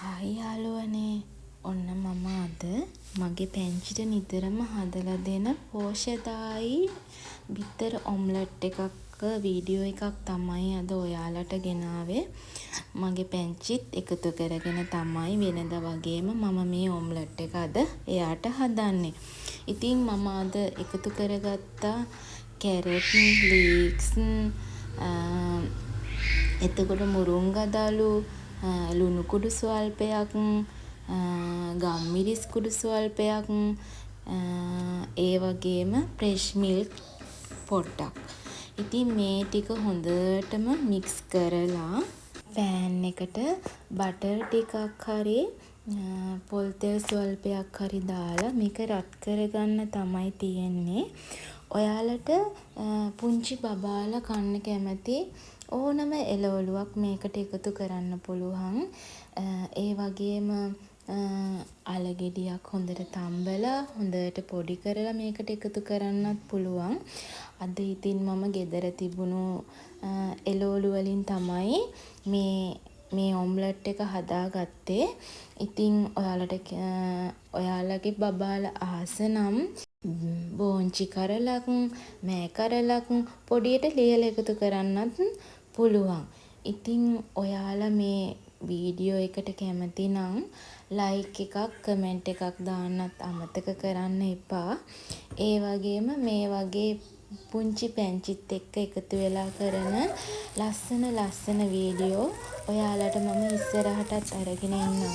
Hi යාළුවනේ. ඔන්න මම අද මගේ පැංචිට නිතරම හදලා දෙන පෝෂදායී බිත්තර ඔම්ලට් එකක් වීඩියෝ එකක් තමයි අද ඔයාලට ගෙනාවේ. මගේ පැංචිත් එකතු කරගෙන තමයි වෙනදා වගේම මම මේ ඔම්ලට් එක අද එයාට හදන්නේ. ඉතින් මම අද එකතු කරගත්තා කැරට්, ලීක්ස්, එතකොට මුරුංගදළු, ලුණු කුඩු ස්වල්පයක්, ගම්මිරිස් කුඩු ස්වල්පයක්, ඒ වගේම ෆ්‍රෙෂ් මිල්ක් පොඩ්ඩක්. ඉතින් මේ ටික හොඳටම මික්ස් කරලා පෑන් එකට බටර් ටිකක් හරි පොල් තෙල් ස්වල්පයක් හරි දාලා මේක රත් කරගන්න තමයි තියෙන්නේ. ඔයාලට පුංචි බබාලා කන්න කැමති ඕනම එළවලුවක් මේකට එකතු කරන්න පුළුවන්. ඒ වගේම අල ගෙඩියක් හොඳට තම්බලා හොඳට පොඩි කරලා මේකට එකතු කරන්නත් පුළුවන්. අද ඉතින් මම ගෙදර තිබුණු එළවලු වලින් තමයි මේ ඔම්ලට් එක හදාගත්තේ. ඉතින් ඔයාලගේ බබාලා ආස නම් බෝංචි කරලක්, මෑ කරලක් පොඩියට ලියලා එකතු කරන්නත් පුළුවන්. ඉතින් ඔයාලා මේ වීඩියෝ එකට කැමති නම් ලයික් එකක්, කමෙන්ට් එකක් දාන්නත් අමතක කරන්න එපා. ඒ වගේම මේ වගේ පුංචි පැංචිත් එක්ක එකතු වෙලා කරන ලස්සන වීඩියෝ ඔයාලට මම ඉස්සරහටත් අරගෙන එන්නම්.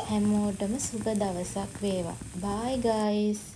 හැමෝටම සුබ දවසක් වේවා. bye guys.